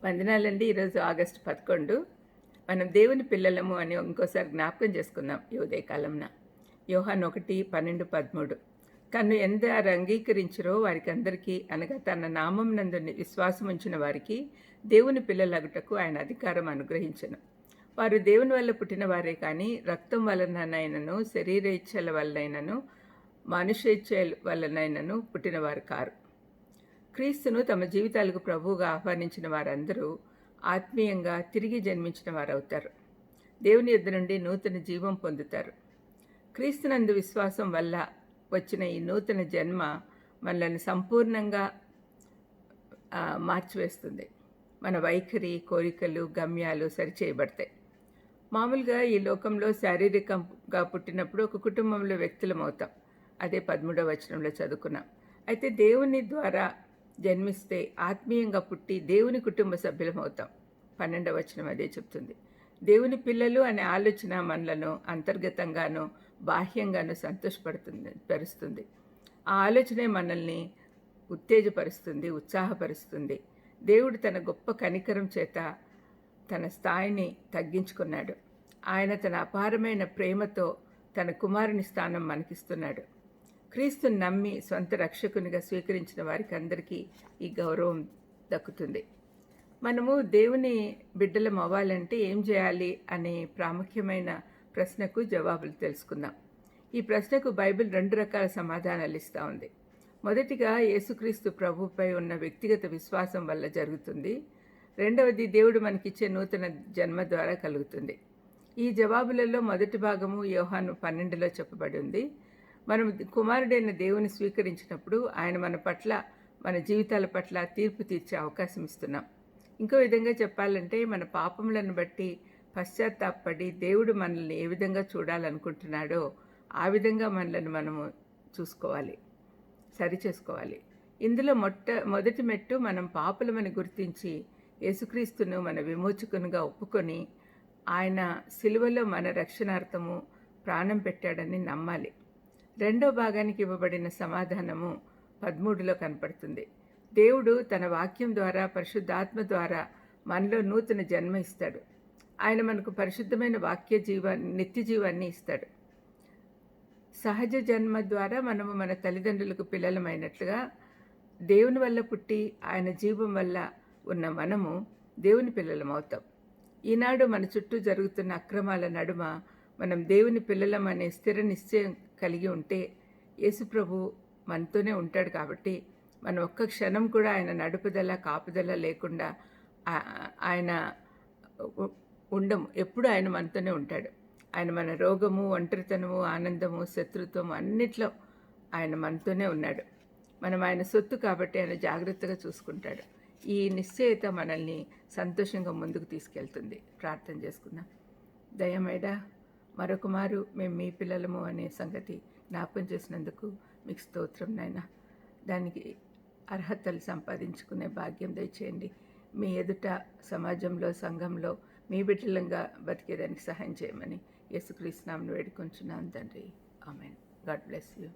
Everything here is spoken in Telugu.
వందనాలండి. ఈరోజు ఆగస్టు 11. మనం దేవుని పిల్లలము అని ఇంకోసారి జ్ఞాపకం చేసుకుందాం ఈ ఉదయకాలంన. యోహాను 1:12, 13. తన్ను ఎందరు అంగీకరించరో వారికి అందరికీ, అనగా తన నామం నందు విశ్వాసం ఉంచిన వారికి దేవుని పిల్లలగుటకు ఆయన అధికారం అనుగ్రహించను. వారు దేవుని వల్ల పుట్టిన వారే కానీ రక్తం వలనైనను, శరీరేచ్ఛల వలనైనను, మనుషేచ్ఛ వలనైనను పుట్టినవారు కారు. క్రీస్తును తమ జీవితాలకు ప్రభువుగా ఆహ్వానించిన వారందరూ ఆత్మీయంగా తిరిగి జన్మించిన వారవుతారు. దేవుని యొద్ద నుండి నూతన జీవం పొందుతారు. క్రీస్తునందు విశ్వాసం వల్ల వచ్చిన ఈ నూతన జన్మ మనల్ని సంపూర్ణంగా మార్చివేస్తుంది. మన వైఖరి, కోరికలు, గమ్యాలు సరిచేయబడతాయి. మామూలుగా ఈ లోకంలో శారీరకంగా పుట్టినప్పుడు ఒక కుటుంబంలో వ్యక్తులం అవుతాం. అదే 13వ వచనంలో చదువుకున్నాం. అయితే దేవుని ద్వారా జన్మిస్తే ఆత్మీయంగా పుట్టి దేవుని కుటుంబ సభ్యులం అవుతాం. 12వ వచనం అదే చెప్తుంది. దేవుని పిల్లలు అనే ఆలోచన మనలను అంతర్గతంగానూ బాహ్యంగానూ పరుస్తుంది. ఆ ఆలోచనే మనల్ని ఉత్తేజపరుస్తుంది, ఉత్సాహపరుస్తుంది. దేవుడు తన గొప్ప కనికరం చేత తన స్థాయిని తగ్గించుకున్నాడు. ఆయన తన అపారమైన ప్రేమతో తన కుమారుని స్థానం మనకిస్తున్నాడు. క్రీస్తుని నమ్మి సొంత రక్షకునిగా స్వీకరించిన వారికి అందరికీ ఈ గౌరవం దక్కుతుంది. మనము దేవుని బిడ్డలం అవ్వాలంటే ఏం చేయాలి అనే ప్రాముఖ్యమైన ప్రశ్నకు జవాబులు తెలుసుకుందాం. ఈ ప్రశ్నకు బైబిల్ 2 రకాల సమాధానాలు ఇస్తూ ఉంది. మొదటిగా యేసుక్రీస్తు ప్రభుపై ఉన్న వ్యక్తిగత విశ్వాసం వల్ల జరుగుతుంది. రెండవది దేవుడు మనకిచ్చే నూతన జన్మ ద్వారా కలుగుతుంది. ఈ జవాబులలో మొదటి భాగము యోహాను 12లో చెప్పబడి ఉంది. మనం కుమారుడైన దేవుని స్వీకరించినప్పుడు ఆయన మన జీవితాల పట్ల తీర్పు తీర్చే అవకాశం ఇస్తున్నాం. ఇంకో విధంగా చెప్పాలంటే మన పాపములను బట్టి పశ్చాత్తాపడి దేవుడు మనల్ని ఏ విధంగా చూడాలనుకుంటున్నాడో ఆ విధంగా మనల్ని మనము చూసుకోవాలి, సరిచేసుకోవాలి. ఇందులో మొదటి మెట్టు మనం పాపులమని గుర్తించి యేసుక్రీస్తును మన విమోచకునిగా ఒప్పుకొని ఆయన సిలువలో మన రక్షణార్థము ప్రాణం పెట్టాడని నమ్మాలి. రెండో భాగానికి ఇవ్వబడిన సమాధానము 13లో కనపడుతుంది. దేవుడు తన వాక్యం ద్వారా, పరిశుద్ధాత్మ ద్వారా మనలో నూతన జన్మ ఇస్తాడు. ఆయన మనకు పరిశుద్ధమైన నిత్య జీవాన్ని ఇస్తాడు. సహజ జన్మ ద్వారా మనము మన తల్లిదండ్రులకు పిల్లలమైనట్లుగా దేవుని వల్ల పుట్టి ఆయన జీవం వల్ల ఉన్న మనము దేవుని పిల్లలం అవుతాం. ఈనాడు మన చుట్టూ జరుగుతున్న అక్రమాల నడుమ మనం దేవుని పిల్లలం అనే స్థిర నిశ్చయం కలిగి ఉంటే యేసుప్రభు మనతోనే ఉంటాడు. కాబట్టి మనం ఒక్క క్షణం కూడా ఆయన నడుపుదల, కాపుదల లేకుండా ఆయన ఉండము. ఎప్పుడు ఆయన మనతోనే ఉంటాడు. ఆయన మన రోగము, ఒంటరితనము, ఆనందము, శత్రుత్వము అన్నిట్లో ఆయన మనతోనే ఉన్నాడు. మనం ఆయన సొత్తు కాబట్టి ఆయన జాగ్రత్తగా చూసుకుంటాడు. ఈ నిశ్చయత మనల్ని సంతోషంగా ముందుకు తీసుకెళ్తుంది. ప్రార్థన చేసుకుందాం. దయమేడా మరొక మారు మేము మీ పిల్లలము అనే సంగతి జ్ఞాపకం చేసినందుకు మీకు స్తోత్రం నాయనా. దానికి అర్హతలు సంపాదించుకునే భాగ్యం దయచేయండి. మీ ఎదుట సమాజంలో, సంఘంలో మీ బిడ్డలంగా బతికేదానికి సహాయం చేయమని యేసుక్రీస్తు నామమున వేడుకొంచున్నాను తండ్రి. ఆమేన్. God bless you.